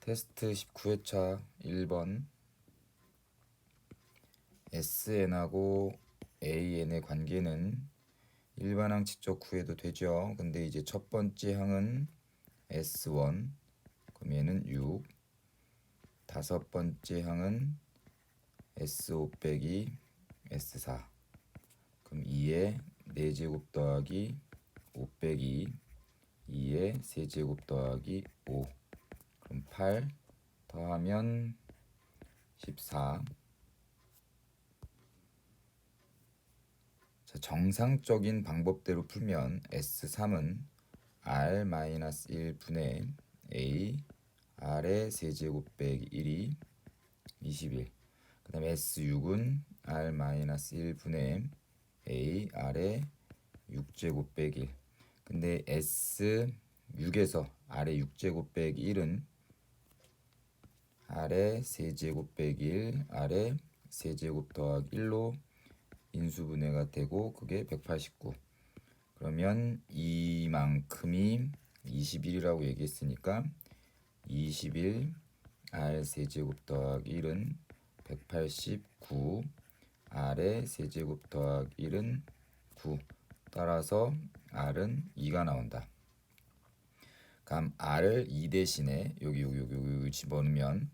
테스트 19회차 1번 SN하고 AN의 관계는 일반항 직접 구해도 되죠. 근데 이제 첫 번째 항은 S1, 그럼 얘는 6. 다섯 번째 항은 S5 빼기 S4, 그럼 2의 4제곱 더하기 5 빼기 2의 세제곱 더하기 5, 그럼 8 더하면 14. 자, 정상적인 방법대로 풀면 S3은 R-1분의 A R의 세제곱 빼기 1이 21. 그 다음에 S6은 R-1분의 A R의 6제곱 빼기 1. 근데 S6에서 R의 6제곱 빼기 1은 R의 세제곱 빼기 1, R의 세제곱 더하기 1로 인수분해가 되고 그게 189. 그러면 이만큼이 21이라고 얘기했으니까 21 R 세제곱 더하기 1은 189, R의 세제곱 더하기 1은 9. 따라서 R은 2가 나온다. 그럼 R을 2 대신에 여기 집어넣으면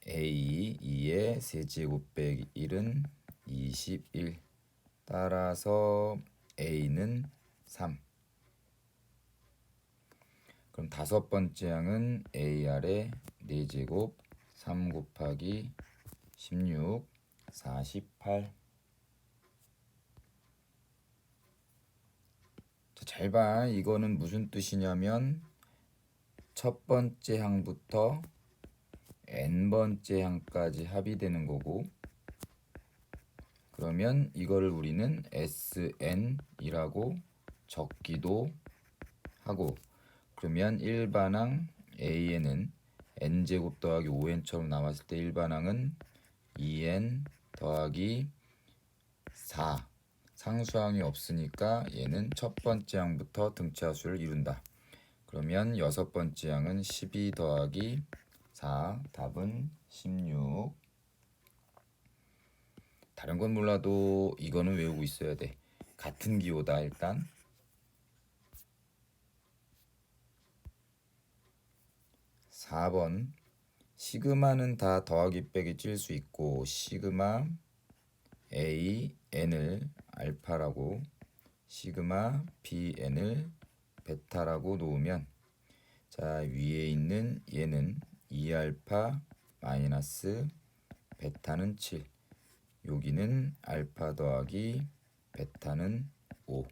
A 2의 세제곱 빼기 1은 21. 따라서 A는 3. 그럼 다섯 번째 항은 AR의 4제곱 3 곱하기 16 48. 자, 잘 봐. 이거는 무슨 뜻이냐면 첫 번째 항부터 n번째 항까지 합의되는 거고, 그러면 이거를 우리는 SN이라고 적기도 하고, 그러면 일반항 AN은 n제곱 더하기 5n처럼 나왔을 때 일반항은 2n 더하기 4. 상수항이 없으니까 얘는 첫 번째 항부터 등차수를 이룬다. 그러면 여섯 번째 항은 12 더하기 4. 답은 16. 다른 건 몰라도 이거는 외우고 있어야 돼. 같은 기호다. 일단 4번 시그마는 다 더하기 빼기 찔 수 있고 시그마 A n을 알파라고 시그마 B n을 베타라고 놓으면, 자, 위에 있는 얘는 2알파 마이너스 베타는 7, 여기는 알파 더하기 베타는 5.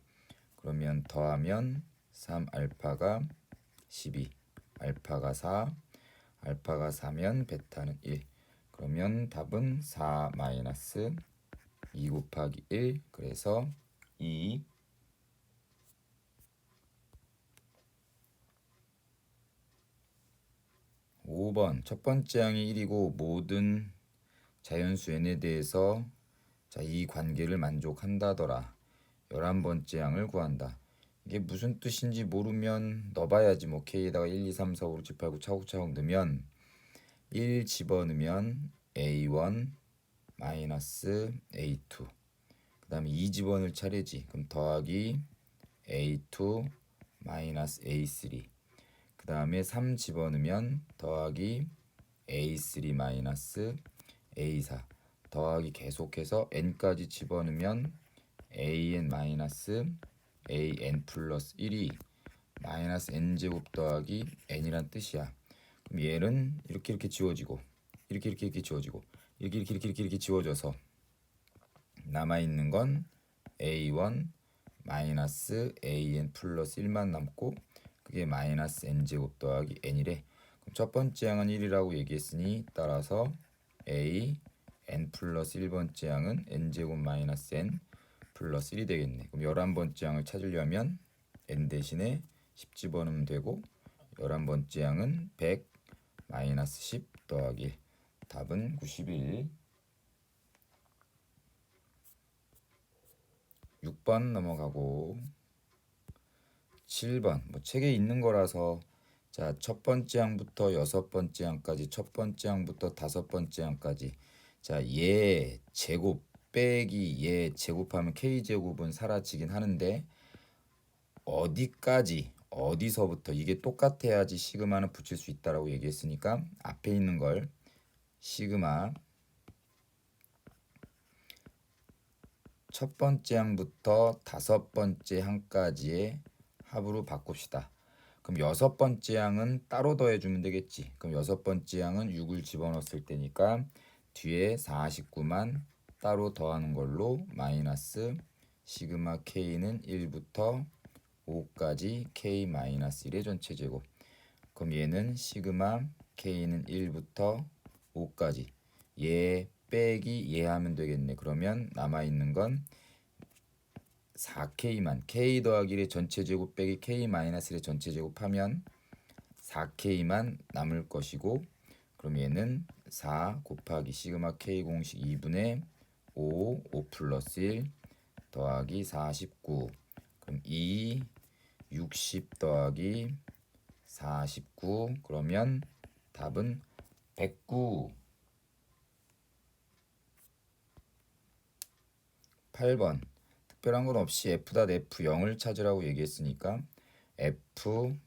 그러면 더하면 3알파가 12, 알파가 4, 알파가 4면 베타는 1. 그러면 답은 4 마이너스 2 곱하기 1, 그래서 2. 5번 첫 번째 항이 1이고 모든 자연수 n에 대해서 이 관계를 만족한다더라. 11번째 항을 구한다. 이게 무슨 뜻인지 모르면 넣어봐야지. 뭐 K에다가 1, 2, 3, 4, 5, 6, 7, 8, 9 차곡차곡 넣으면 1 집어넣으면 A1 마이너스 A2, 그 다음에 2 집어넣을 차례지. 그럼 더하기 A2 마이너스 A3, 그 다음에 3 집어넣으면 더하기 A3 마이너스 A4, 더하기 계속해서 n까지 집어넣으면 an 마이너스 an 플러스 1이 마이너스 n제곱 더하기 n이란 뜻이야. 그럼 얘는 이렇게 지워지고 이렇게 지워지고 이렇게 지워져서 남아있는 건 a1 마이너스 an 플러스 1만 남고 그게 마이너스 n제곱 더하기 n이래. 그럼 첫 번째 항은 1이라고 얘기했으니 따라서 a n 플러스 1번째 항은 n제곱 마이너스 n 플러스 1이 되겠네. 그럼 11번째 항을 찾으려면 n 대신에 10 집어넣으면 되고 11번째 항은 100 마이너스 10 더하기 1. 답은 91. 6번 넘어가고 7번 뭐 책에 있는 거라서 자, 첫 번째 항부터 여섯 번째 항까지, 첫 번째 항부터 다섯 번째 항까지. 자, 얘 제곱 빼기 얘 제곱하면 k 제곱은 사라지긴 하는데 어디까지 어디서부터 이게 똑같아야지 시그마는 붙일 수 있다라고 얘기했으니까 앞에 있는 걸 시그마 첫 번째 항부터 다섯 번째 항까지의 합으로 바꿉시다. 그럼 여섯 번째 항은 따로 더해주면 되겠지. 그럼 여섯 번째 항은 6을 집어넣었을 때니까 뒤에 49만 따로 더하는 걸로 마이너스 시그마 k는 1부터 5까지 k-1의 전체 제곱. 그럼 얘는 시그마 k는 1부터 5까지 얘 빼기 얘 하면 되겠네. 그러면 남아있는 건 4k만 k 더하기 1의 전체 제곱 빼기 k-1의 전체 제곱하면 4k만 남을 것이고 그럼 얘는 4 곱하기 시그마 k 공식 2분의 5 플러스 1 더하기 49 그럼 2 60 더하기 49 그러면 답은 109. 8번 특별한 건 없이 f.f0을 찾으라고 얘기했으니까 f0은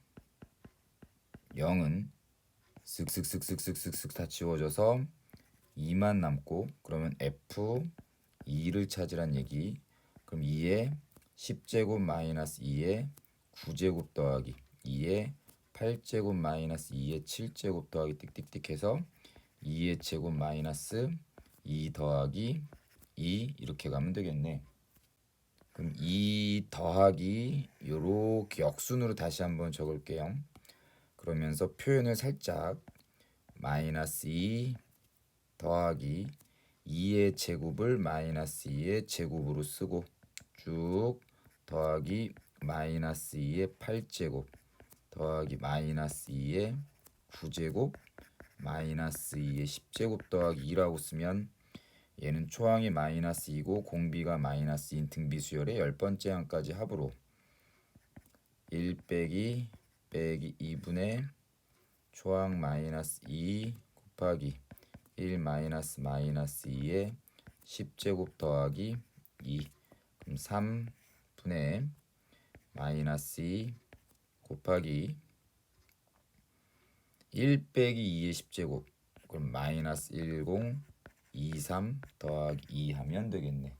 쓱쓱쓱쓱쓱쓱쓱 다 지워져서 2만 남고 그러면 f2를 찾으란 얘기. 그럼 2에 10제곱 마이너스 2에 9제곱 더하기 2에 8제곱 마이너스 2에 7제곱 더하기 띡띡띡 해서 2의 제곱 마이너스 2 더하기 2 이렇게 가면 되겠네. 그럼 2 더하기 요렇게 역순으로 다시 한번 적을게요. 그러면서 표현을 살짝 마이너스 2 더하기 2의 제곱을 마이너스 2의 제곱으로 쓰고 쭉 더하기 마이너스 2의 8제곱 더하기 마이너스 2의 9제곱 마이너스 2의 10제곱 더하기 2라고 쓰면 얘는 초항이 마이너스 2고 공비가 마이너스 2인 등비수열의 10번째 항까지 합으로 1 빼기 2분의 초항 마이너스 2 곱하기 1 마이너스 2의 10제곱 더하기 2 그럼 3분의 마이너스 2 곱하기 1 빼기 2의 10제곱 그럼 마이너스 10 23 더하기 2 하면 되겠네.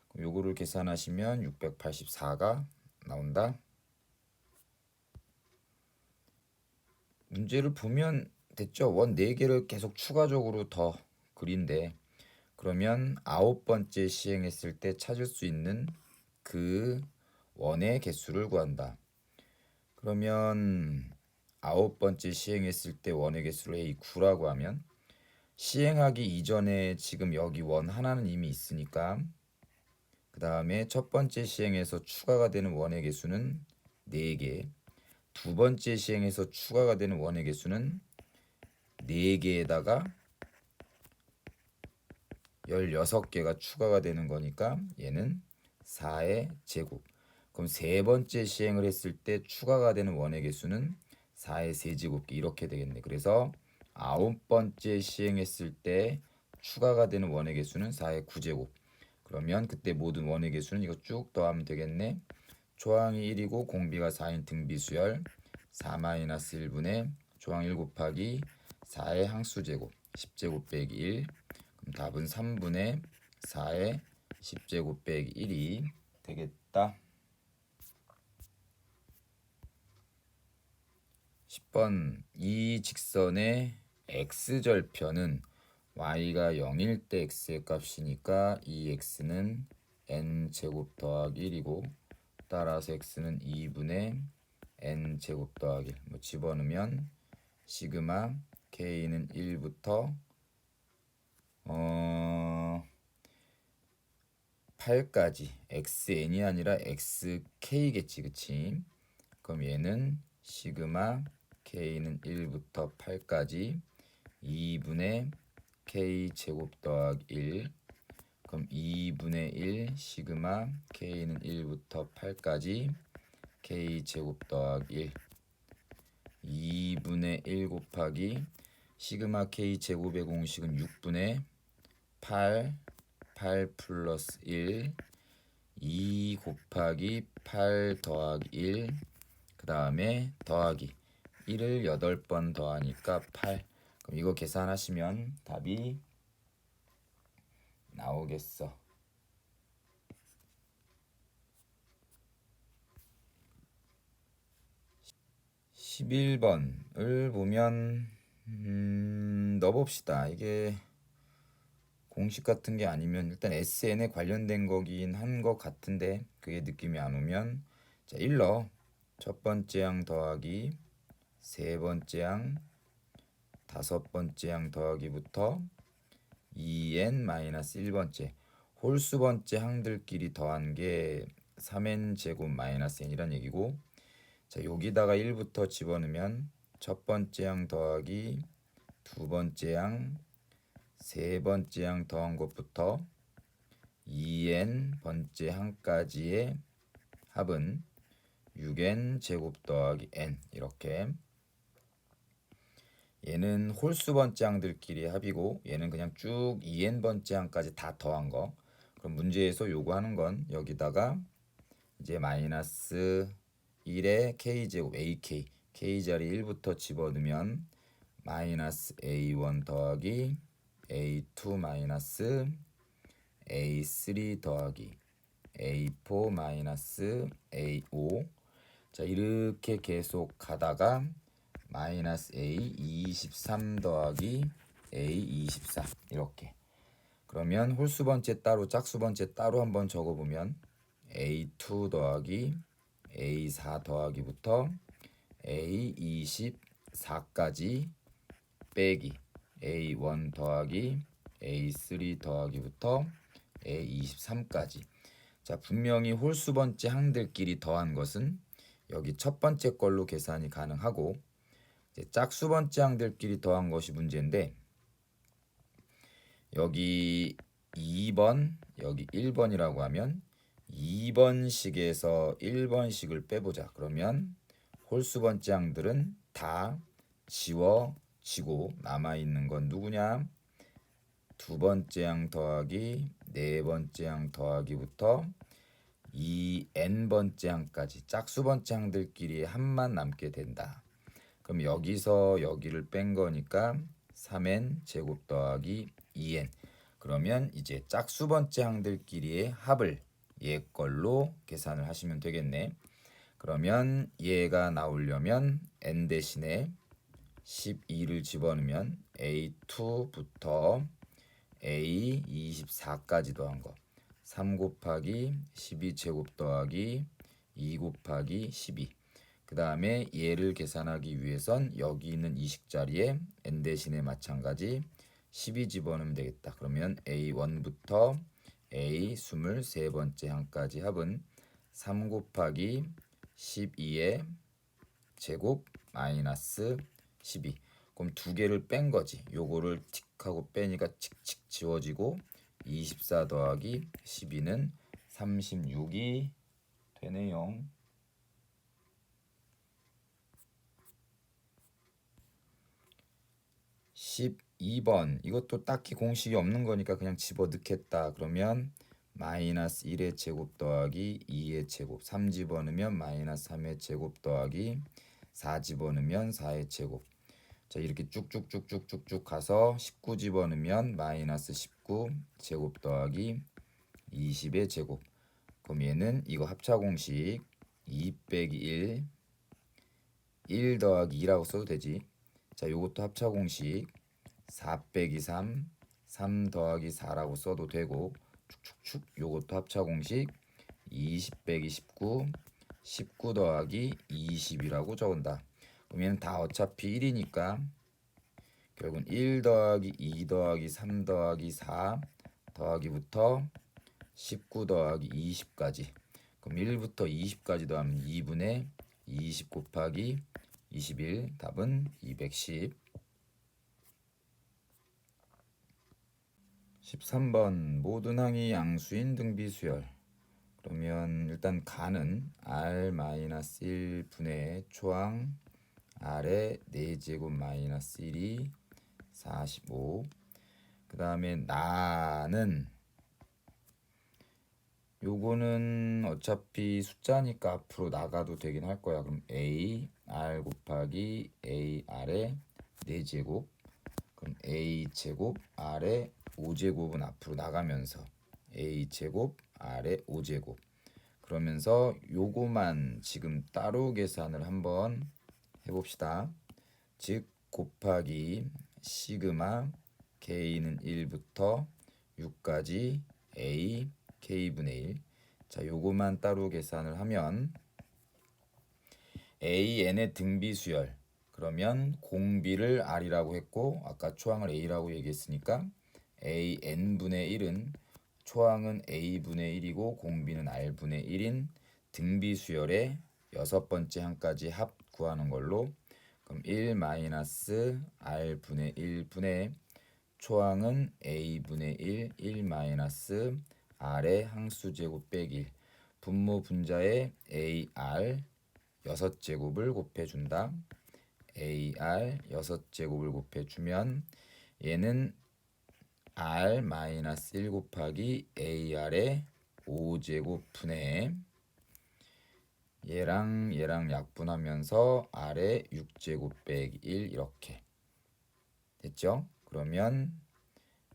그럼 요거를 계산하시면 684가 나온다. 문제를 보면 됐죠. 원 4개를 계속 추가적으로 더 그린데 그러면 9번째 시행했을 때 찾을 수 있는 그 원의 개수를 구한다. 그러면 9번째 시행했을 때 원의 개수를 A9라고 하면 시행하기 이전에 지금 여기 원 하나는 이미 있으니까 그 다음에 첫 번째 시행에서 추가가 되는 원의 개수는 4개 두 번째 시행에서 추가가 되는 원의 개수는 4개에다가 16개가 추가가 되는 거니까 얘는 4의 제곱. 그럼 세 번째 시행을 했을 때 추가가 되는 원의 개수는 4의 세제곱기 이렇게 되겠네. 그래서 9번째 시행했을 때 추가가 되는 원의 개수는 4의 9제곱. 그러면 그때 모든 원의 개수는 이거 쭉 더하면 되겠네. 초항이 1이고 공비가 4인 등비수열 4-1분의 초항 1 곱하기 4의 항수제곱 10제곱 빼기 1 그럼 답은 3분의 4의 10제곱 빼기 1이 되겠다. 10번 이 직선의 x절편은 y가 0일 때 x의 값이니까 이 x는 n제곱 더하기 1이고 따라서 x는 2분의 n제곱 더하기 1 뭐 집어넣으면 시그마 k는 1부터 8까지 xn이 아니라 xk겠지 그치? 그럼 얘는 시그마 k는 1부터 8까지 2분의 k 제곱 더하기 1 그럼 2분의 1 시그마 k는 1부터 8까지 k 제곱 더하기 1 2분의 1 곱하기 시그마 K 제곱의 공식은 6분의 8 플러스 1 2 곱하기 8 더하기 1 그 다음에 더하기 1을 8번 더하니까 8. 그럼 이거 계산하시면 답이 나오겠어. 11번을 보면 넣어봅시다. 이게 공식 같은 게 아니면 일단 SN에 관련된 거긴 한 것 같은데 그게 느낌이 안 오면 자 1 넣어. 첫 번째 항 더하기 세 번째 항 다섯 번째 항 더하기부터 2n-1번째 홀수 번째 항들끼리 더한 게 3n 제곱 마이너스 n이란 얘기고 자 여기다가 1부터 집어넣으면 첫 번째 항 더하기 두 번째 항 세 번째 항 더한 것부터 2n 번째 항까지의 합은 6n 제곱 더하기 n 이렇게 얘는 홀수 번째 항들끼리 합이고 얘는 그냥 쭉 2n 번째 항까지 다 더한 거. 그럼 문제에서 요구하는 건 여기다가 이제 마이너스 1의 k제곱 ak k자리 1부터 집어넣으면 마이너스 a1 더하기 a2 마이너스 a3 더하기 a4 마이너스 a5 자 이렇게 계속 가다가 마이너스 A23 더하기 A24 이렇게 그러면 홀수 번째 따로 짝수 번째 따로 한번 적어보면 A2 더하기 A4 더하기부터 A24까지 빼기 A1 더하기 A3 더하기부터 A23까지 자 분명히 홀수 번째 항들끼리 더한 것은 여기 첫 번째 걸로 계산이 가능하고 짝수 번째 항들끼리 더한 것이 문제인데 여기 2번 여기 1번이라고 하면 2번식에서 1번식을 빼보자. 그러면 홀수 번째 항들은 다 지워지고 남아있는 건 누구냐? 두 번째 항 더하기 네 번째 항 더하기부터 2n번째 항까지 짝수 번째 항들끼리 합만 남게 된다. 그럼 여기서 여기를 뺀 거니까 3n 제곱 더하기 2n 그러면 이제 짝수 번째 항들끼리의 합을 얘 걸로 계산을 하시면 되겠네. 그러면 얘가 나오려면 n 대신에 12를 집어넣으면 a2부터 a24까지 더한 거 3 곱하기 12 제곱 더하기 2 곱하기 12 그 다음에 얘를 계산하기 위해선 여기 있는 이식 자리에 n 대신에 마찬가지 12 집어넣으면 되겠다. 그러면 a1부터 a 23번째 항까지 합은 3 곱하기 12의 제곱 마이너스 12 그럼 두 개를 뺀 거지. 요거를 틱하고 빼니까 칙칙 지워지고 24 더하기 12는 36이 되네요. 12번 이것도 딱히 공식이 없는 거니까 그냥 집어넣겠다. 그러면 마이너스 1의 제곱 더하기 2의 제곱 3 집어넣으면 마이너스 3의 제곱 더하기 4 집어넣으면 4의 제곱 자 이렇게 쭉쭉쭉쭉쭉쭉 가서 19 집어넣으면 마이너스 19 제곱 더하기 20의 제곱 그럼 얘는 이거 합차공식 2 빼기 1 더하기 2라고 써도 되지. 자 요것도 합차공식 4 빼기 3 더하기 4라고 써도 되고 축축축 요것도 합차공식 20 빼기 19 더하기 20이라고 적은다. 그럼 얘는 다 어차피 1이니까 결국은 1 더하기 2 더하기 3 더하기 4 더하기부터 19 더하기 20까지 그럼 1부터 20까지 더하면 2분의 20 곱하기 21 답은 210 13번 모든 항이 양수인 등비수열 그러면 일단 가는 R-1분의 초항 아래 4제곱 마이너스 1이 45. 그 다음에 나는 요거는 어차피 숫자니까 앞으로 나가도 되긴 할 거야. 그럼 a r 곱하기 a r의 4제곱. 그럼 a 제곱 r의 5제곱은 앞으로 나가면서 a 제곱 r의 5제곱. 그러면서 요거만 지금 따로 계산을 한번 해봅시다. 즉 곱하기 시그마 k는 1부터 6까지 a k분의 1. 자, 요거만 따로 계산을 하면 AN의 등비수열. 그러면 공비를 R이라고 했고 아까 초항을 A라고 얘기했으니까 AN분의 1은 초항은 A분의 1이고 공비는 R분의 1인 등비수열의 여섯 번째 항까지 합 구하는 걸로. 그럼 1 마이너스 R분의 1분의 초항은 A분의 1, 1 마이너스 R의 항수제곱 빼기 1. 분모 분자에 AR 6제곱을 곱해준다. AR 6제곱을 곱해주면 얘는 R 마이너스 1 곱하기 AR의 5제곱 분의 얘랑 약분하면서 R의 6제곱 빼기 1 이렇게 됐죠? 그러면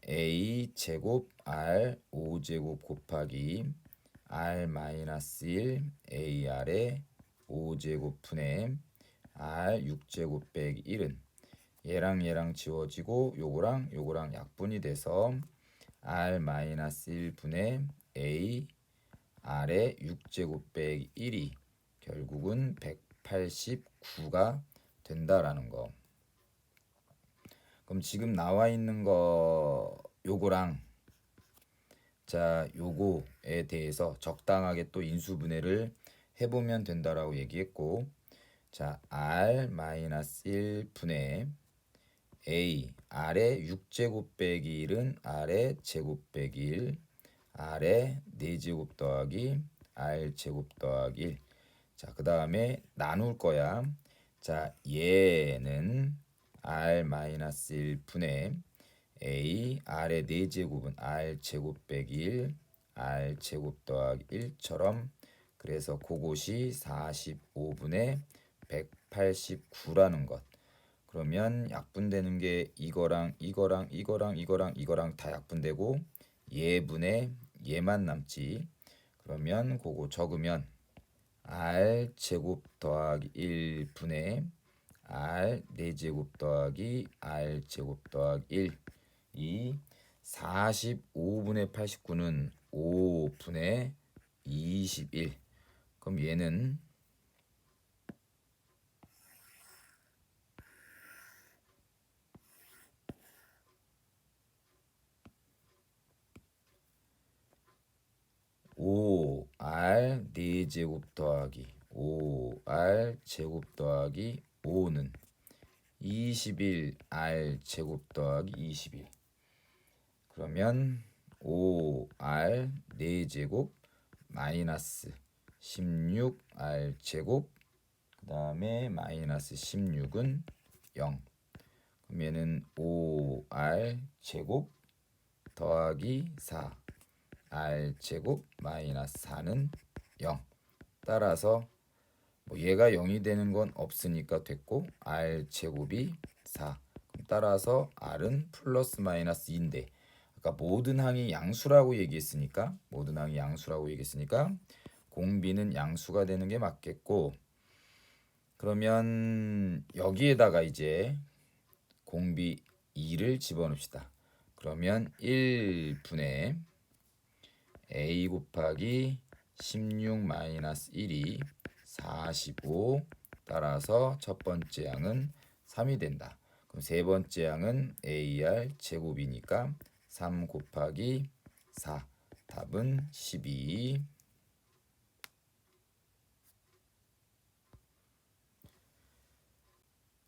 A 제곱 R 5제곱 곱하기 R 마이너스 1 AR의 5제곱 분의 R 6제곱 빼기 1은 얘랑 지워지고 요거랑 약분이 돼서 R 마이너스 1분의 A R의 6제곱 빼기 1이 결국은 189가 된다라는 거. 그럼 지금 나와 있는 거 요거랑 자 요거에 대해서 적당하게 또 인수분해를 해보면 된다라고 얘기했고, 자 R-1 분의 A R의 6제곱 빼기 1은 R의 제곱 빼기 1 R의 4제곱 더하기 R 제곱 더하기 1. 자 그 다음에 나눌 거야. 자 얘는 R-1 분의 A R의 4제곱은 R 제곱 빼기 1 R 제곱 더하기 1처럼 그래서 그것이 45분의 189라는 것. 그러면 약분되는 게 이거랑 다 약분되고 얘분의 얘만 남지. 그러면 그거 적으면 R 제곱 더하기 1분의 R 4제곱 더하기 R 제곱 더하기 1 이 45분의 89는 5분의 21. 그럼 얘는 5R 4제곱 더하기 5R 제곱 더하기 5는 21R 제곱 더하기 21. 그러면 5R 4제곱 마이너스 16R 제곱 그 다음에 마이너스 16은 0. 그럼 얘는 5R 제곱 더하기 4 R 제곱 마이너스 4는 0. 따라서 뭐 얘가 0이 되는 건 없으니까 됐고 R 제곱이 4. 그럼 따라서 R은 플러스 마이너스 2인데 아까 모든 항이 양수라고 얘기했으니까 공비는 양수가 되는 게 맞겠고, 그러면 여기에다가 이제 공비 2를 집어넣읍시다. 그러면 1분의 A 곱하기 16 마이너스 1이 45. 따라서 첫 번째 양은 3이 된다. 그럼 세 번째 양은 AR 제곱이니까 3 곱하기 4. 답은 12.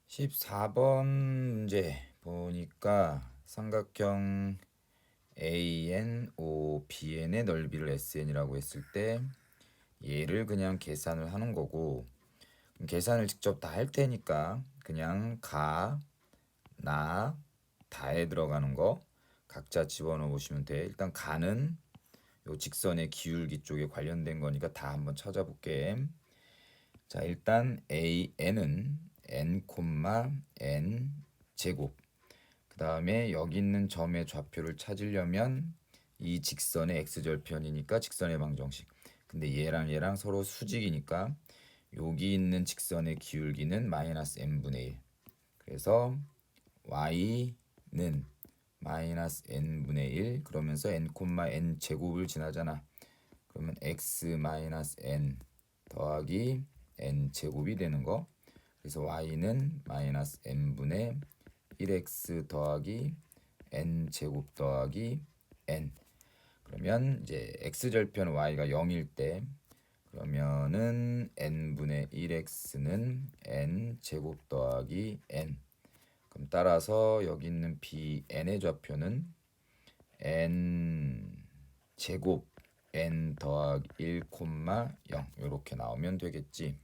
14번 문제 보니까 삼각형 AN, BN의 넓이를 SN이라고 했을 때 얘를 그냥 계산을 하는 거고, 계산을 직접 다 할 테니까 그냥 가, 나, 다에 들어가는 거 각자 집어넣어 보시면 돼. 일단 가는 요 직선의 기울기 쪽에 관련된 거니까 다 한번 찾아볼게. 자, 일단 n은 n, n 제곱. 그 다음에 여기 있는 점의 좌표를 찾으려면 이 직선의 x절편이니까 직선의 방정식. 근데 얘랑 서로 수직이니까 여기 있는 직선의 기울기는 마이너스 n분의 1. 그래서 y는 마이너스 n분의 1 그러면서 n, n 제곱을 지나잖아. 그러면 x 마이너스 n 더하기 n 제곱이 되는 거. 그래서 y는 마이너스 n분의 1x 더하기 n 제곱 더하기 n. 그러면 이제 x절편 y가 0일 때 그러면은 n분의 1x는 n 제곱 더하기 n. 그럼 따라서 여기 있는 bn의 좌표는 n 제곱 n 더하기 1, 0 이렇게 나오면 되겠지.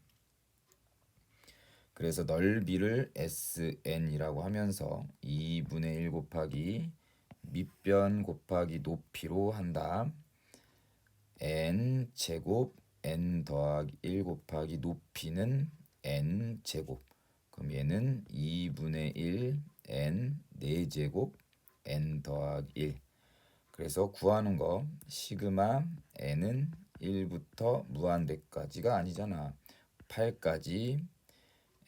그래서 넓이를 SN이라고 하면서 2분의 1 곱하기 밑변 곱하기 높이로 한다. N 제곱 N 더하기 1 곱하기 높이는 N 제곱. 그럼 얘는 2분의 1 N 4제곱 N 더하기 1. 그래서 구하는 거 시그마 N은 1부터 무한대까지가 아니잖아. 8까지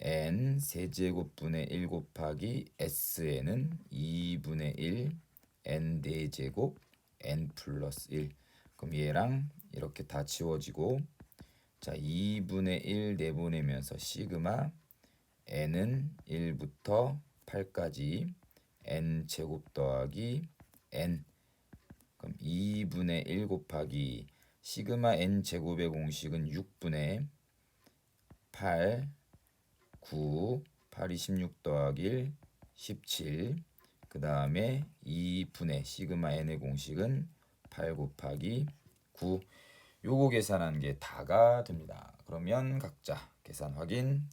n 세제곱분의 1 곱하기 sn은 2분의 1 n 4제곱 n 플러스 1. 그럼 얘랑 이렇게 다 지워지고 자 2분의 1 내보내면서 시그마 n은 1부터 8까지 n 제곱 더하기 n. 그럼 2분의 1 곱하기 시그마 n 제곱의 공식은 6분의 8 9, 8이 16 더하기 1, 17. 그 다음에 2분의 시그마 n의 공식은 8 곱하기 9. 요거 계산한 게 다가 됩니다. 그러면 각자 계산 확인.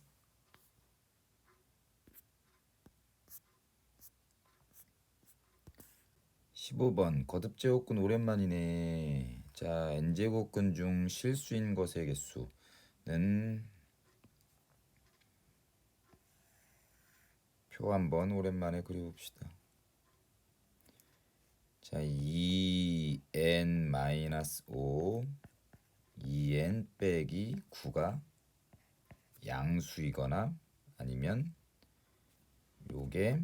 15번 거듭제곱근 오랜만이네. 자, n제곱근 중 실수인 것의 개수는 표 한번 오랜만에 그려봅시다. 자, 2n-5 2n 빼기 9가 양수이거나 아니면 요게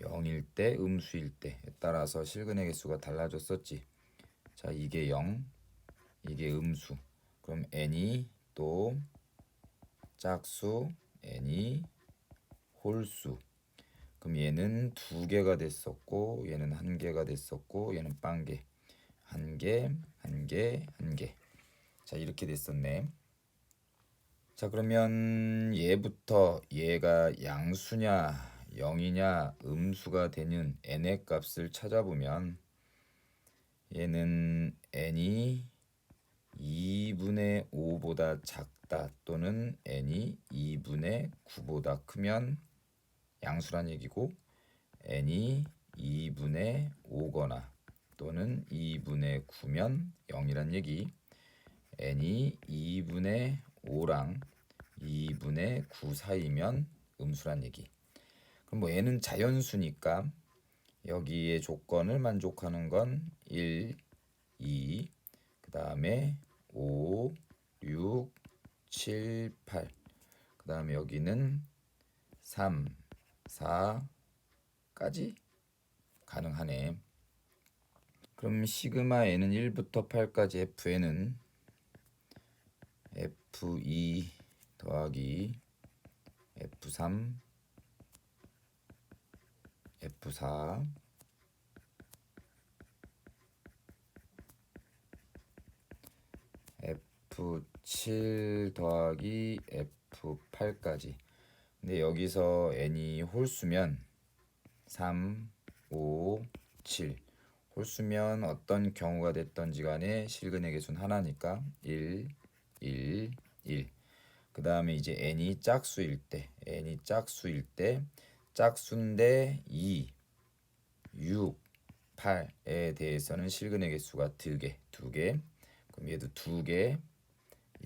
0일 때 음수일 때에 따라서 실근의 개수가 달라졌었지. 자, 이게 0, 이게 음수. 그럼 n이 또 짝수, n이 홀수. 그럼 얘는 2개가 됐었고 얘는 1개가 됐었고 얘는 빵개. 1개, 1개, 1개. 자, 이렇게 됐었네. 자, 그러면 얘부터 얘가 양수냐 0이냐 음수가 되는 n의 값을 찾아보면 얘는 n이 2분의 5보다 작다 또는 n이 2분의 9보다 크면 양수란 얘기고 n이 2분의 5거나 또는 2분의 9면 0이란 얘기. n이 2분의 5랑 2분의 9 사이면 음수란 얘기. 그럼 뭐 n은 자연수니까 여기에 조건을 만족하는 건 1, 2, 그 다음에 5, 6, 7, 8. 그 다음에 여기는 3, 4까지 가능하네. 그럼 시그마 n은 1부터 8까지 fn은 f2 더하기 f3 F4 F7 더하기 F8까지. 근데 여기서 n이 홀수면 3, 5, 7 홀수면 어떤 경우가 됐던지 간에 실근의 개수는 하나니까 1, 1, 1. 그 다음에 이제 n이 짝수일 때 짝수인데 2, 6, 8에 대해서는 실근의 개수가 두 개. 그럼 얘도 두 개,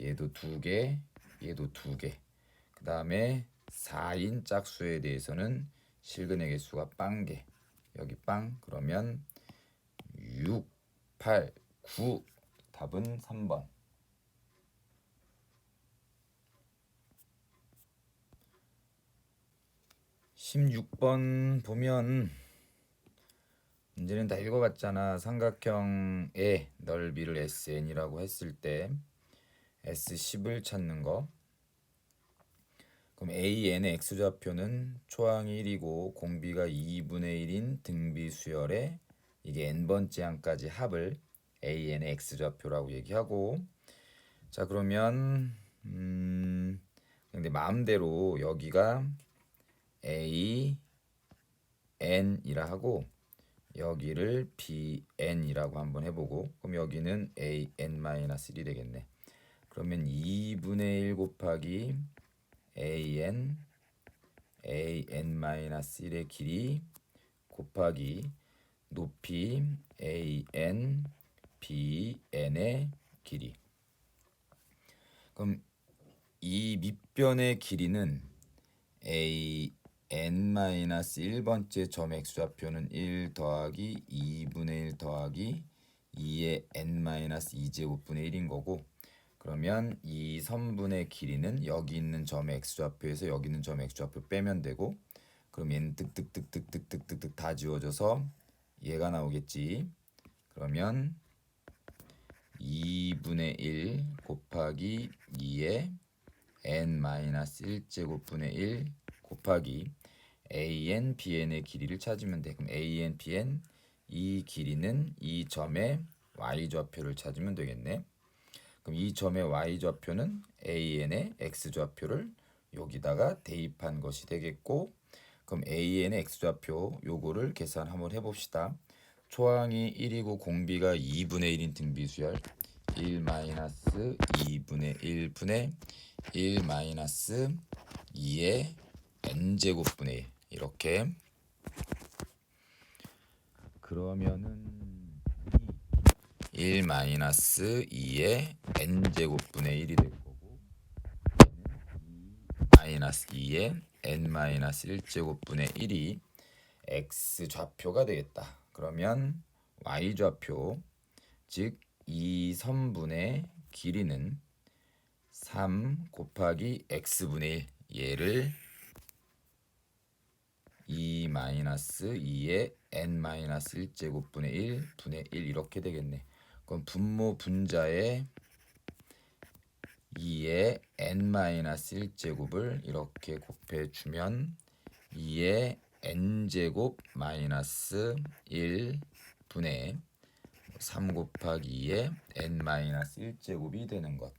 얘도 두 개, 얘도 두 개. 그 다음에 4인 짝수에 대해서는 실근의 개수가 빵개. 여기 빵. 그러면 6, 8, 9. 답은 3번. 16번 보면 문제는 다 읽어봤잖아. 삼각형의 넓이를 SN이라고 했을 때 S10을 찾는 거. 그럼 AN의 X좌표는 초항이 1이고 공비가 2분의 1인 등비 수열의 이게 n번째 항까지 합을 AN의 X좌표라고 얘기하고, 자 그러면 근데 마음대로 여기가 A, N이라 하고 여기를 BN이라고 한번 해보고, 그럼 여기는 AN-1이 되겠네. 그러면 2분의 1 곱하기 AN-1의 길이 곱하기 높이 AN, BN의 길이. 그럼 이 밑변의 길이는 AN-1번째 점의 x좌표는 1 더하기 2분의 1 더하기 2의 n-2제곱분의 1인 거고, 그러면 이 선분의 길이는 여기 있는 점의 x좌표에서 여기 있는 점의 x좌표 빼면 되고, 그럼 얘는 뜩뜩뜩뜩뜩뜩뜩뜩 다 지워져서 얘가 나오겠지. 그러면 2분의 1 곱하기 2의 n-1제곱분의 1 곱하기 AN, BN의 길이를 찾으면 돼. 그럼 AN, BN 이 길이는 이 점의 y좌표를 찾으면 되겠네. 그럼 이 점의 y좌표는 AN의 x좌표를 여기다가 대입한 것이 되겠고, 그럼 AN의 x좌표 요거를 계산 한번 해봅시다. 초항이 1이고 공비가 2분의 1인 등비수열 1-2분의 1분의 1-2의 n제곱분의 1 이렇게. 그러면은 1-2의 n제곱분의 1이 될 거고, 얘는 2-2의 n-1제곱분의 1이 x좌표가 되겠다. 그러면 y좌표, 즉 이 선분의 길이는 3 곱하기 x분의 1, 얘를 2-2의 n-1제곱분의 1 분의 1 이렇게 되겠네. 그럼 분모 분자에 2의 n-1제곱을 이렇게 곱해주면 2의 n제곱 마이너스 1 분의 3 곱하기 2의 n-1제곱이 되는 것.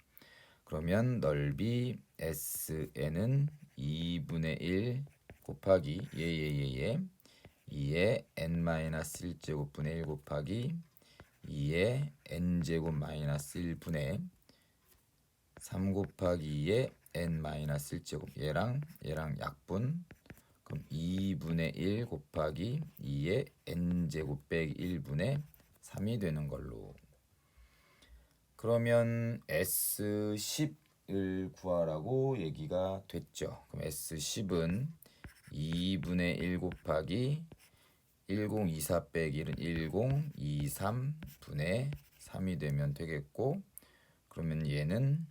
그러면 넓이 SN은 2분의 1 곱하기 2의 n-1제곱분의 1 곱하기 2의 n제곱 마이너스 1분의 3 곱하기 2의 n-1제곱, 얘랑 약분. 그럼 2분의 1 곱하기 2의 n제곱 빼기 1분의 3이 되는 걸로. 그러면 S10을 구하라고 얘기가 됐죠. 그럼 S10은 2분의 1 곱하기 1024 빼기 1은 1023분의 3이 되면 되겠고, 그러면 얘는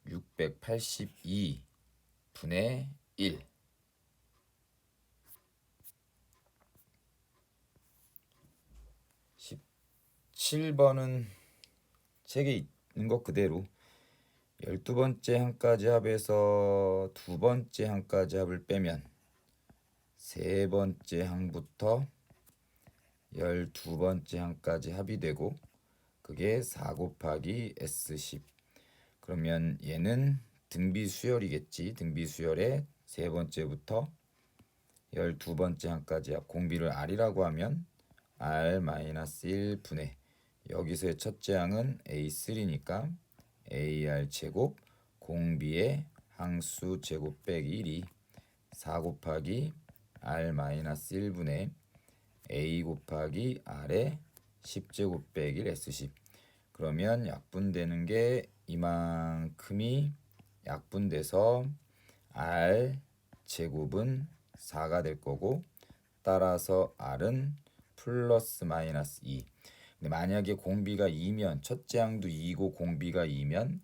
682분의 1. 17번은 책에 있는 것 그대로 12번째 항까지 합에서 두 번째 항까지 합을 빼면 세 번째 항부터 12번째 항까지 합이 되고, 그게 4 곱하기 S10. 그러면 얘는 등비수열이겠지. 등비수열의 세 번째부터 12번째 항까지 합, 공비를 R이라고 하면 R-1분의 여기서의 첫째 항은 A3니까 AR 제곱 공비의 항수 제곱 빼기 1이 4 곱하기 R-1분의 A 곱하기 R의 10제곱 빼기 1 S10. 그러면 약분되는 게 이만큼이 약분돼서 R 제곱은 4가 될 거고, 따라서 R은 플러스 마이너스 2. 근데 만약에 공비가 2면, 첫째 항도 2고 공비가 2면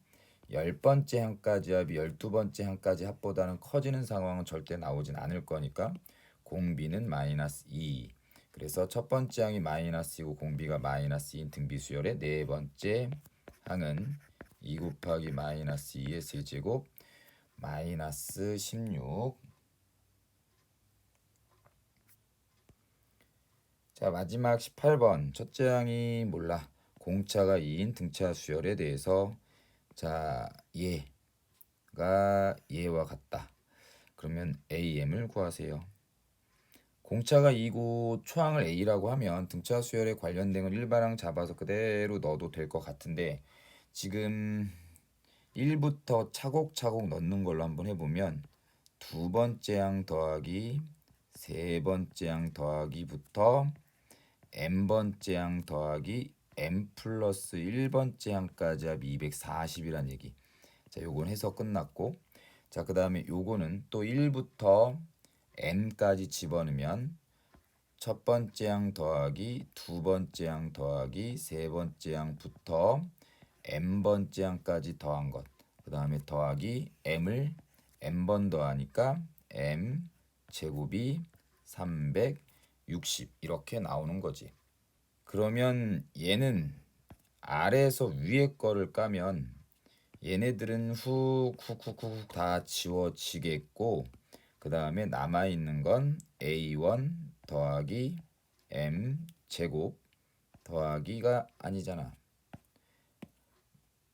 10번째 항까지 합이 12번째 항까지 합보다는 커지는 상황은 절대 나오진 않을 거니까 공비는 마이너스 2. 그래서 첫 번째 항이 마이너스이고 공비가 마이너스인 등비수열의 네 번째 항은 2 곱하기 마이너스 2의 세제곱 마이너스 16. 자, 마지막 18번. 첫째 항이 몰라. 공차가 2인 등차 수열에 대해서 자, 얘가 얘와 같다. 그러면 AM을 구하세요. 공차가 2고 초항을 A라고 하면 등차 수열에 관련된 건 일반항 잡아서 그대로 넣어도 될 것 같은데, 지금 1부터 차곡차곡 넣는 걸로 한번 해보면 두 번째 항 더하기 세 번째 항 더하기부터 n번째 항 더하기 n 플러스 1번째 항까지 합이 240이란 얘기. 자, 요건 해서 끝났고, 자, 그 다음에 요거는 또 1부터 n까지 집어넣으면 첫 번째 항 더하기 두 번째 항 더하기 세 번째 항부터 n번째 항까지 더한 것, 그 다음에 더하기 m을 n번 더하니까 m 제곱이 360 이렇게 나오는 거지. 그러면 얘는 아래에서 위에 거를 까면 얘네들은 훅훅훅훅 다 지워지겠고, 그 다음에 남아있는 건 A1 더하기 M 제곱 더하기가 아니잖아.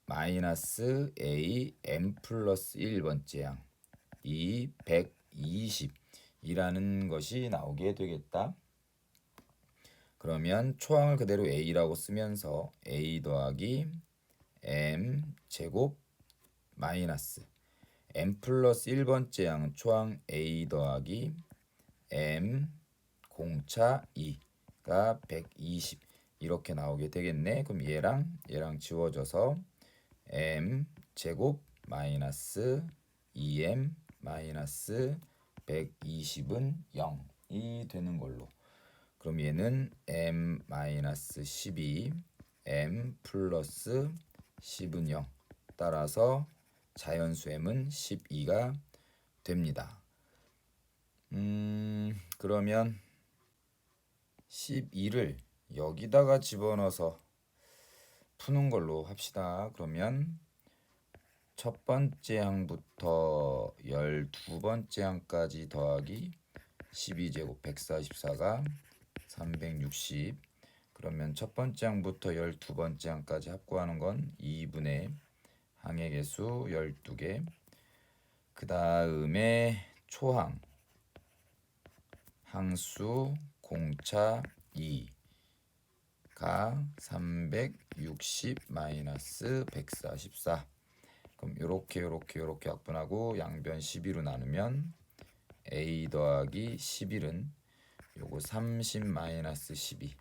마이너스 A M 플러스 1번째 항 이 120이라는 것이 나오게 되겠다. 그러면 초항을 그대로 A라고 쓰면서 A 더하기 M 제곱 마이너스 M 플러스 1번째 항은 초항 A 더하기 M 공차 2가 120 이렇게 나오게 되겠네. 그럼 얘랑 지워져서 M 제곱 마이너스 2M 마이너스 120은 0이 되는 걸로. 그럼 얘는 M 마이너스 12 M 플러스 10은 0. 따라서 자연수 M은 12가 됩니다. 그러면 12를 여기다가 집어넣어서 푸는 걸로 합시다. 그러면 첫 번째 항부터 12번째 항까지 더하기 12제곱 144가 360. 그러면 첫 번째 항부터 12번째 항까지 합구하는 건 2분의 항의 개수 12개. 그 다음에 초항 항수 공차 2가 360 마이너스 144. 그럼 요렇게 약분하고 양변 12로 나누면 A 더하기 11은 요거 30 마이너스 12.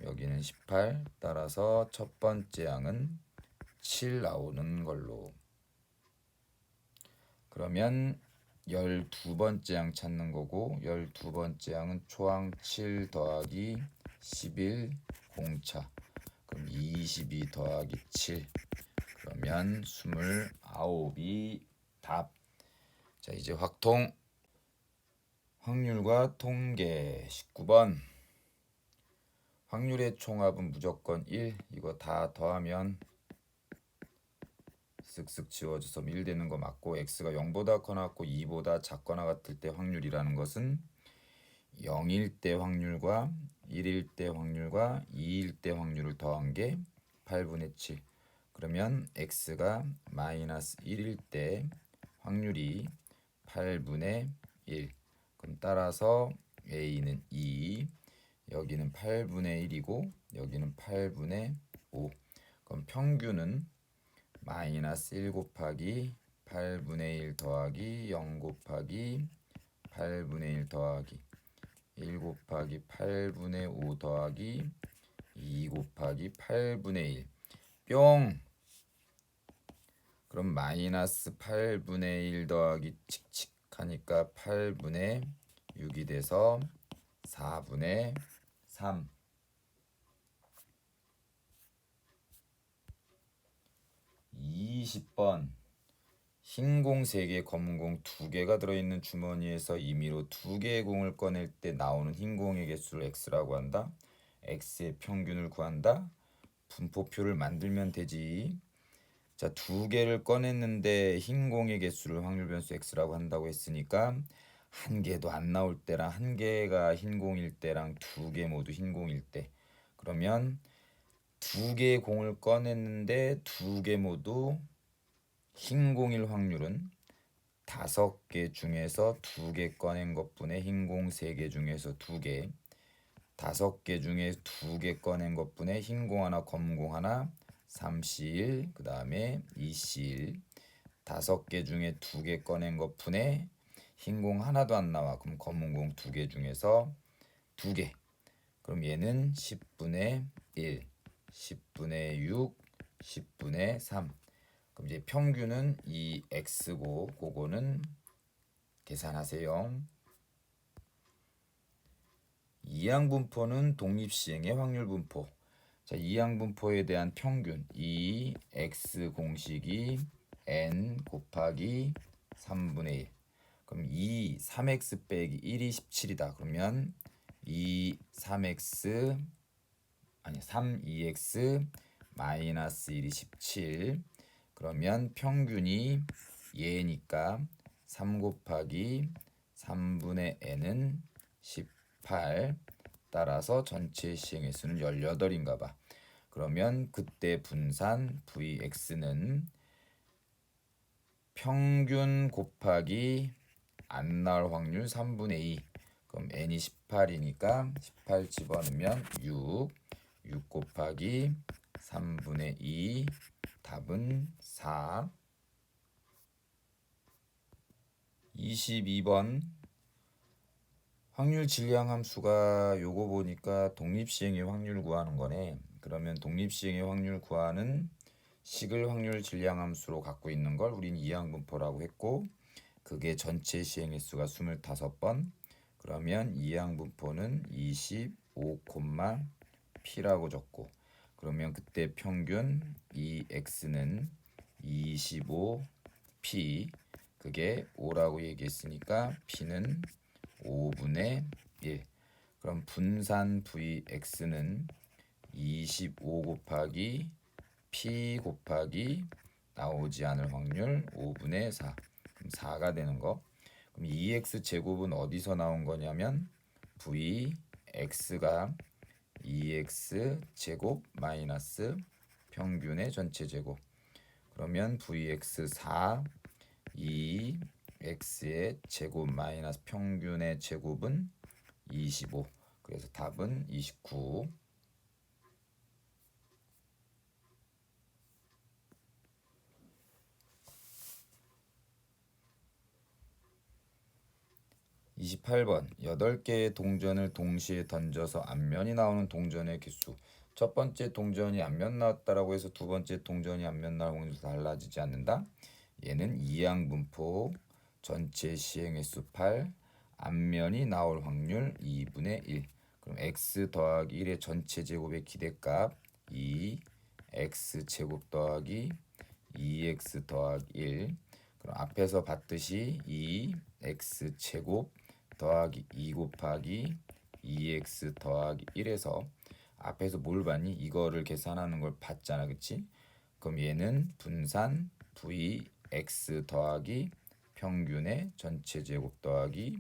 여기는 18. 따라서 첫 번째 항은 7 나오는 걸로. 그러면 12번째 항 찾는 거고, 12번째 항은 초항 7 더하기 11 공차. 그럼 22 더하기 7. 그러면 29이 답. 자, 이제 확통. 확률과 통계 19번. 확률의 총합은 무조건 1. 이거 다 더하면 쓱쓱 지워져서 1 되는 거 맞고, x가 0보다 커나 같고 2보다 작거나 같을 때 확률이라는 것은 0일 때 확률과 1일 때 확률과 2일 때 확률을 더한 게 8분의 7. 그러면 x가 마이너스 1일 때 확률이 8분의 1. 그럼 따라서 a는 2, 여기는 8분의 1이고 여기는 8분의 5. 그럼 평균은 마이너스 1 곱하기 8분의 1 더하기 0 곱하기 8분의 1 더하기 1 곱하기 8분의 5 더하기 2 곱하기 8분의 1 뿅! 그럼 마이너스 8분의 1 더하기 칙칙 하니까 8분의 6이 돼서 4분의 3. 20번. 흰 공 3개, 검은 공 2개가 들어있는 주머니에서 임의로 2개의 공을 꺼낼 때 나오는 흰 공의 개수를 x라고 한다. x의 평균을 구한다. 분포표를 만들면 되지. 자, 2개를 꺼냈는데 흰 공의 개수를 확률 변수 x라고 한다고 했으니까 한 개도 안 나올 때랑 한 개가 흰 공일 때랑 2개 모두 흰 공일 때, 그러면 2개의 공을 꺼냈는데 2개 모두 흰 공일 확률은 5개 중에서 2개 꺼낸 것분의 흰 공 3개 중에서 2개, 5개 중에 2개 꺼낸 것분의 흰 공 하나 검은 공 하나 3C1, 그 다음에 2C1. 5개 중에 2개 꺼낸 것분의 흰 공 하나도 안 나와. 그럼 검은 공 2개 중에서 2개. 그럼 얘는 10분의 1, 10분의 6, 10분의 3. 그럼 이제 평균은 이 x고 그거는 계산하세요. 이항분포는 독립시행의 확률분포. 자, 이항분포에 대한 평균, 이 x 공식이 n 곱하기 3분의 1. 그럼 3x 빼기 1이 17이다. 그러면 3x 마이너스 1이 17. 그러면 평균이 얘니까 3 곱하기 3분의 n은 18. 따라서 전체 시행의 수는 18인가 봐. 그러면 그때 분산 vx는 평균 곱하기 안 나올 확률 3분의 2. 그럼 n이 18이니까 18 집어넣으면 6. 6 곱하기 3분의 2. 답은 4. 22번. 확률 질량 함수가 요거 보니까 독립시행의 확률 구하는 거네. 그러면 독립시행의 확률 구하는 식을 확률 질량 함수로 갖고 있는 걸 우린 이항분포라고 했고, 그게 전체 시행의 수가 25번. 그러면 이항분포는 25, p라고 적고, 그러면 그때 평균 이 x는 25p, 그게 5라고 얘기했으니까 p는 5분의 1. 그럼 분산 vx는 25 곱하기 p 곱하기 나오지 않을 확률 5분의 4. 그럼 4가 되는 거. 그럼 2x 제곱은 어디서 나온 거냐면 vx가 2x 제곱 마이너스 평균의 전체 제곱. 그러면 vx 4, 2x의 제곱 마이너스 평균의 제곱은 25. 그래서 답은 29. 28번. 8개의 동전을 동시에 던져서 앞면이 나오는 동전의 개수. 첫 번째 동전이 앞면 나왔다라고 해서 두 번째 동전이 앞면 나올 확률이 달라지지 않는다. 얘는 이항분포 전체 시행의 수 8, 앞면이 나올 확률 2분의 1. 그럼 x 더하기 1의 전체 제곱의 기대값 2, x 제곱 더하기 2x 더하기 1. 그럼 앞에서 봤듯이 2x 제곱 더하기 2 곱하기 2x 더하기 1에서 앞에서 뭘 봤니? 이거를 계산하는 걸 봤잖아, 그치? 그럼 얘는 분산 vx 더하기 평균의 전체 제곱 더하기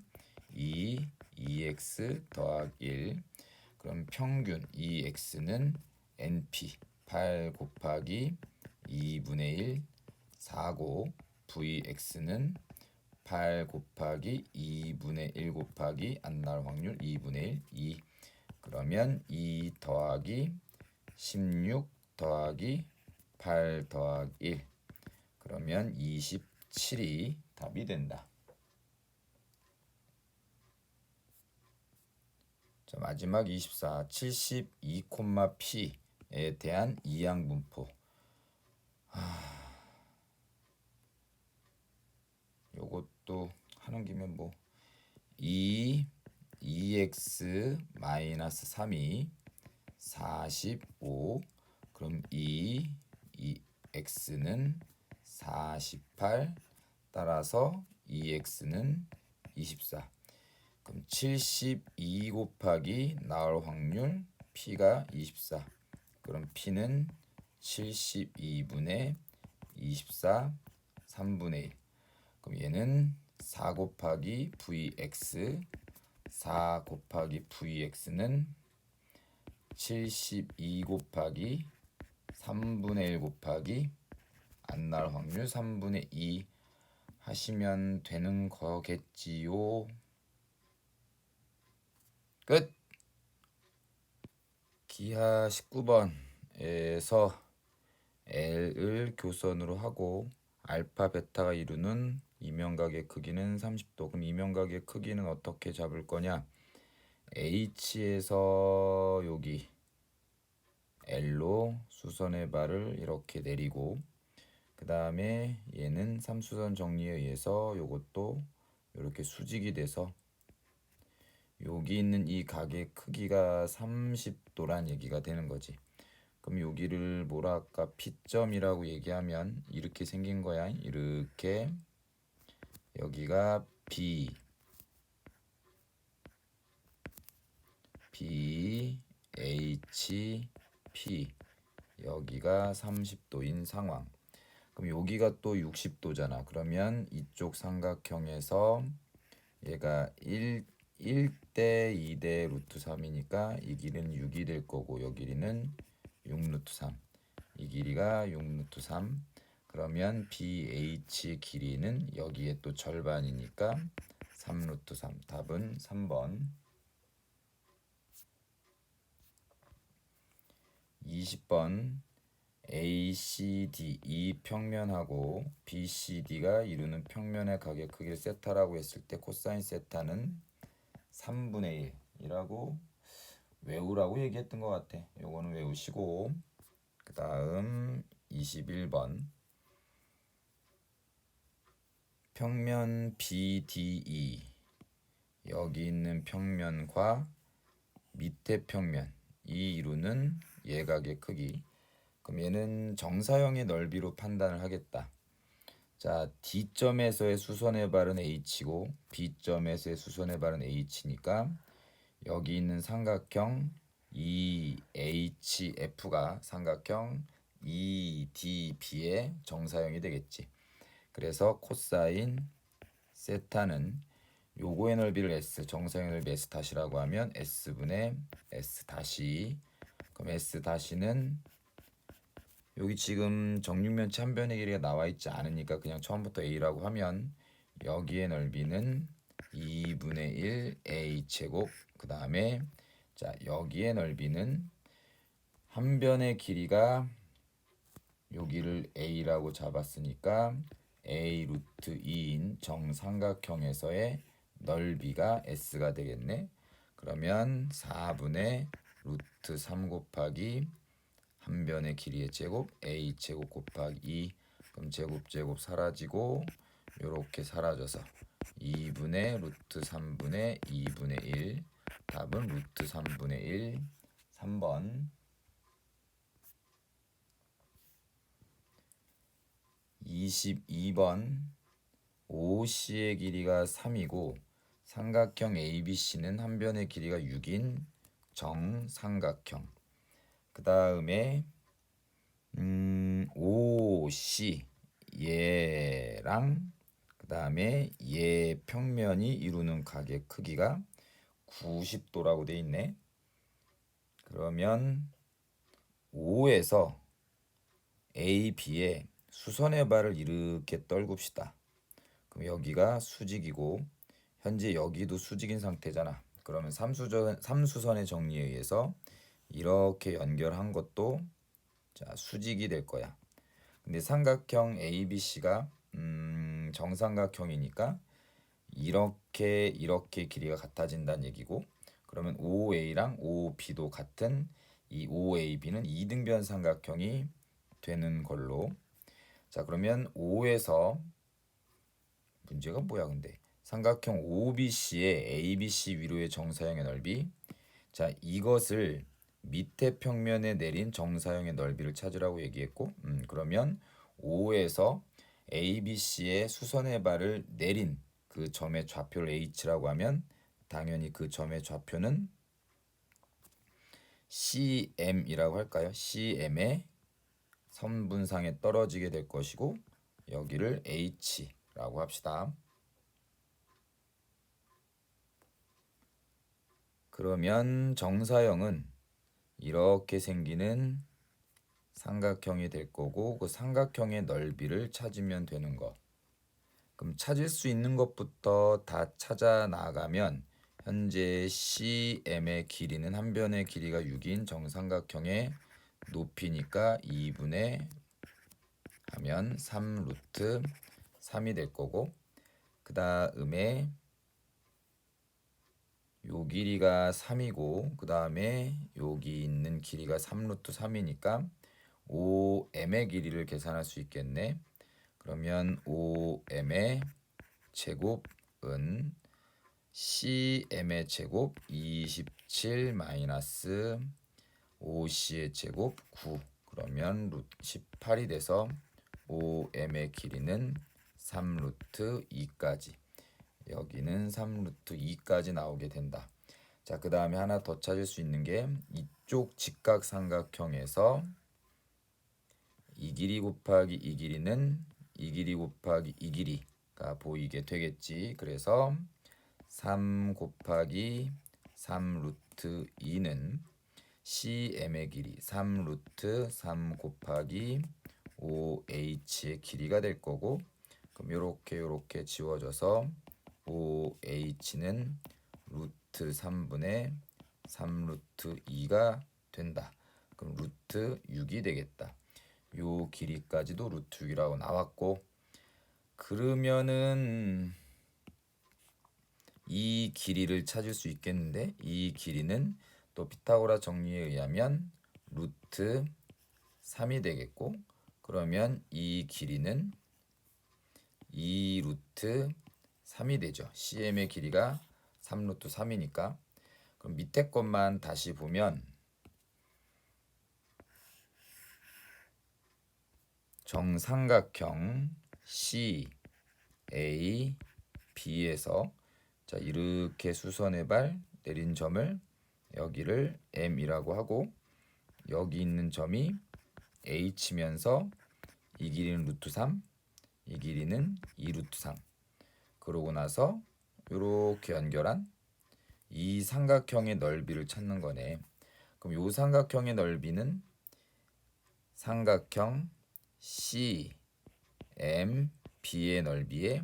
2x 더하기 1. 그럼 평균 2x는 np 8 곱하기 2분의 1 4고, vx는 8 곱하기 2분의 1 곱하기 안 나올 확률 2분의 1 2. 그러면 2 더하기 16 더하기 8 더하기 1. 그러면 27이 답이 된다. 자, 마지막 24. 72, P에 대한 이항 분포. 요것도 하는 김에 뭐 2x 마이너스 3이 45. 그럼 2x는 48. 따라서 2x는 24. 그럼 72 곱하기 나올 확률 P가 24. 그럼 P는 72분의 24, 3분의 1. 그럼 얘는 4 곱하기 Vx, 4 곱하기 Vx는 72 곱하기 3분의 1 곱하기 안 나올 확률 3분의 2 하시면 되는 거겠지요. 끝! 기하 19번에서 L을 교선으로 하고 알파, 베타가 이루는 이면각의 크기는 30도. 그럼 이면각의 크기는 어떻게 잡을 거냐? H에서 여기 L로 수선의 발을 이렇게 내리고 그 다음에 얘는 삼수선 정리에 의해서 요것도 이렇게 수직이 돼서 여기 있는 이 각의 크기가 30도란 얘기가 되는 거지. 그럼 여기를 뭐라 할까? P점이라고 얘기하면 이렇게 생긴 거야. 이렇게 여기가 B, H, P 여기가 30도인 상황. 그럼 여기가 또 60도잖아. 그러면 이쪽 삼각형에서 얘가 1대 2대 루트 3이니까 이 길이는 6이 될 거고 여 길이는 6 루트 3. 이 길이가 6 루트 3. 그러면 BH 길이는 여기에 또 절반이니까 3 루트 3. 답은 3번. 20번 ACD 이 평면하고 BCD가 이루는 평면의 각의 크기를 세타라고 했을 때 코사인 세타는 3분의 1이라고 외우라고 얘기했던 것 같아. 요거는 외우시고 그 다음 21번 평면 BDE 여기 있는 평면과 밑에 평면이 이루는 예각의 크기. 그럼 얘는 정사형의 넓이로 판단을 하겠다. 자, D점에서의 수선의 발은 H고 B점에서의 수선의 발은 H니까 여기 있는 삼각형 EHF가 삼각형 EDB의 정사형이 되겠지. 그래서 코사인 세타는 요거의 넓이를 S, 정사형의 넓이 S 다시라고 하면 S분의 S 다시. 그럼 S 다시는 여기 지금 정육면체 한 변의 길이가 나와 있지 않으니까 그냥 처음부터 A라고 하면 여기의 넓이는 2분의 1 A 제곱. 그 다음에 자 여기의 넓이는 한 변의 길이가 여기를 A라고 잡았으니까 A 루트 2인 정삼각형에서의 넓이가 S가 되겠네. 그러면 4분의 루트 3 곱하기 한 변의 길이의 제곱 A 제곱 곱하기 2. 그럼 제곱 사라지고 요렇게 사라져서 2분의 루트 3분의 2분의 1. 답은 루트 3분의 1. 3번. 22번 OC의 길이가 3이고 삼각형 ABC는 한 변의 길이가 6인 정삼각형. 그 다음에 OC 얘랑 그 다음에 얘 평면이 이루는 각의 크기가 90도라고 돼 있네. 그러면 O에서 AB에 수선의 발을 이렇게 떨굽시다. 그럼 여기가 수직이고 현재 여기도 수직인 상태잖아. 그러면 삼수선의 정리에 의해서 이렇게 연결한 것도 자 수직이 될 거야. 근데 삼각형 ABC가 정삼각형이니까 이렇게 길이가 같아진다는 얘기고, 그러면 OA랑 OB도 같은 이 OAB는 이등변 삼각형이 되는 걸로. 자 그러면 O에서 문제가 뭐야 근데 삼각형 OBC의 ABC 위로의 정사형의 넓이. 자 이것을 밑에 평면에 내린 정사형의 넓이를 찾으라고 얘기했고, 그러면 O에서 ABC의 수선의 발을 내린 그 점의 좌표를 H라고 하면 당연히 그 점의 좌표는 CM이라고 할까요? CM의 선분상에 떨어지게 될 것이고 여기를 H라고 합시다. 그러면 정사형은 이렇게 생기는 삼각형이 될 거고 그 삼각형의 넓이를 찾으면 되는 것. 그럼 찾을 수 있는 것부터 다 찾아 나가면 현재 CM의 길이는 한 변의 길이가 6인 정삼각형의 높이니까 2분의 하면 3 루트 3이 될 거고, 그 다음에 요 길이가 3이고 그 다음에 여기 있는 길이가 3 루트 3이니까 5m의 길이를 계산할 수 있겠네. 그러면 5m의 제곱은 CM의 제곱 27 마이너스 5C의 제곱 9, 그러면 루트 18이 돼서 5m의 길이는 3 루트 2까지, 여기는 3 루트 2까지 나오게 된다. 자, 그 다음에 하나 더 찾을 수 있는 게 이쪽 직각삼각형에서 이 길이 곱하기 이 길이는 이 길이 곱하기 이 길이가 보이게 되겠지. 그래서 3 곱하기 3 루트 2는 CM의 길이 3 루트 3 곱하기 5H의 길이가 될 거고, 그럼 요렇게 지워져서 5H는 루트 3분의 3 루트 2가 된다. 그럼 루트 6이 되겠다. 요 길이까지도 루트 6이라고 나왔고, 그러면은 이 길이를 찾을 수 있겠는데 이 길이는 또 피타고라 정리에 의하면 루트 3이 되겠고, 그러면 이 길이는 2 루트 3이 되죠. CM의 길이가 3 루트 3이니까. 그럼 밑에 것만 다시 보면 정삼각형 CAB에서 자 이렇게 수선의 발 내린 점을 여기를 M이라고 하고 여기 있는 점이 H면서 이 길이는 루트 3, 이 길이는 2 루트 3. 그러고 나서 이렇게 연결한 이 삼각형의 넓이를 찾는 거네. 그럼 이 삼각형의 넓이는 삼각형 CMB의 넓이에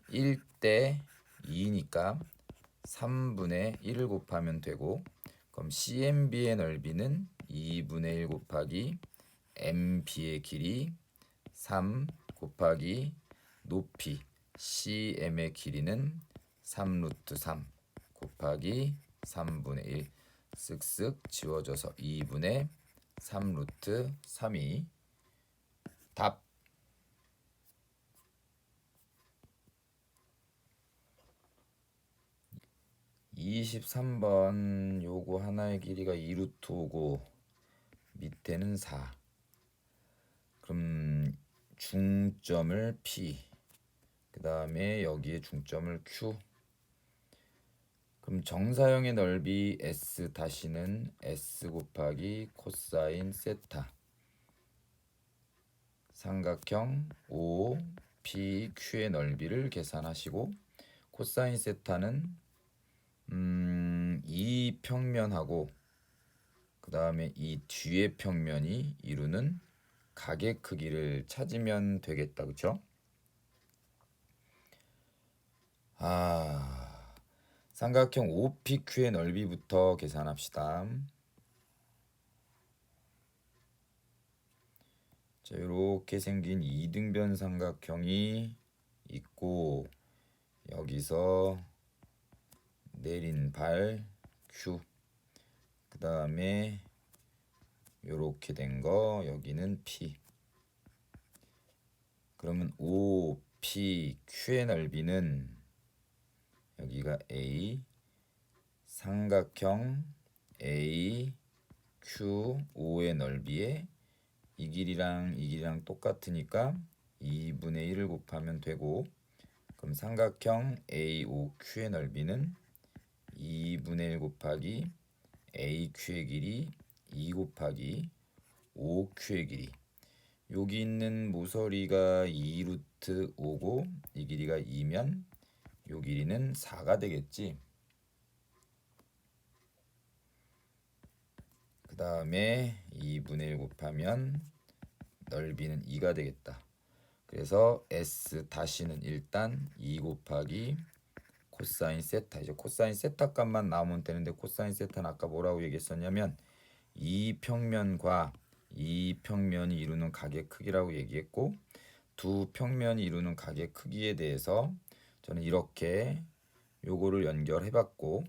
1대 2니까 3분의 1을 곱하면 되고, 그럼 CMB의 넓이는 2분의 1 곱하기 MB의 길이 3 곱하기 높이 CM의 길이는 3 루트 3 곱하기 3분의 1 쓱쓱 지워져서 2분의 3 루트 3이 답. 23번 요거 하나의 길이가 2 루트 5고 밑에는 4. 그럼 중점을 P, 그 다음에 여기에 중점을 Q. 그럼 정사형의 넓이 S 다시는 S 곱하기 코사인 세타. 삼각형 OPQ의 넓이를 계산하시고 코사인 세타는 이 평면하고 그 다음에 이 뒤의 평면이 이루는 각의 크기를 찾으면 되겠다. 그쵸? 삼각형 OPQ의 넓이부터 계산합시다. 자, 이렇게 생긴 이등변 삼각형이 있고 여기서 내린 발 Q, 그 다음에 요렇게 된 거 여기는 P. 그러면 OPQ의 넓이는 여기가 A, 삼각형 AQO의 넓이에 이 길이랑 똑같으니까 2분의 1을 곱하면 되고, 그럼 삼각형 AOQ의 넓이는 2분의 1 곱하기 AQ의 길이 2 곱하기 OQ의 길이, 여기 있는 모서리가 2루트 5고 이 길이가 2면 요 길이는 4가 되겠지. 그 다음에 2분의 1 곱하면 넓이는 2가 되겠다. 그래서 S 다시는 일단 2 곱하기 코사인 세타. 이제 코사인 세타 값만 나오면 되는데 코사인 세타는 아까 뭐라고 얘기했었냐면 이 평면과 이 평면이 이루는 각의 크기라고 얘기했고, 두 평면이 이루는 각의 크기에 대해서 저는 이렇게 요거를 연결해봤고,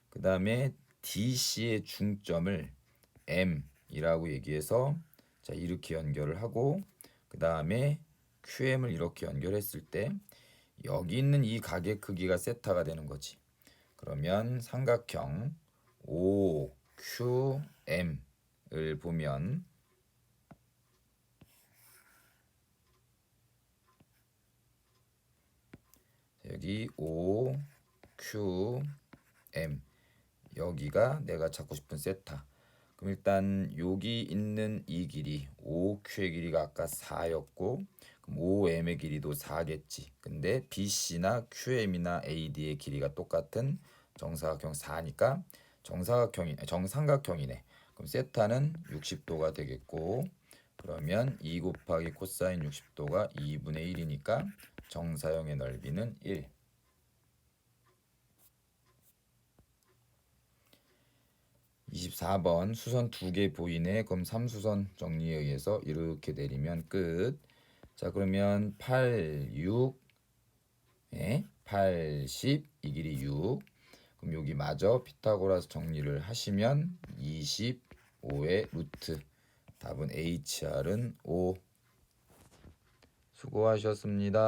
그 다음에 DC의 중점을 M이라고 얘기해서 자 이렇게 연결을 하고, 그 다음에 QM을 이렇게 연결했을 때 여기 있는 이 각의 크기가 세타가 되는 거지. 그러면 삼각형 OQM을 보면 여기 OQM, 여기가 내가 찾고 싶은 세타. 그럼 일단 여기 있는 이 길이 OQ의 길이가 아까 4였고 그럼 OM의 길이도 4겠지. 근데 BC나 QM이나 AD의 길이가 똑같은 정사각형 4니까 정삼각형이네. 그럼 세타는 60도가 되겠고, 그러면 2 곱하기 코사인 60도가 2분의 1이니까 정사형의 넓이는 1. 24번 수선 2개 보이네. 그럼 3수선 정리에 의해서 이렇게 내리면 끝. 자, 그러면 8, 6, 80, 이 길이 6. 그럼 여기 마저 피타고라스 정리를 하시면 25의 루트. 답은 HR은 5. 수고하셨습니다.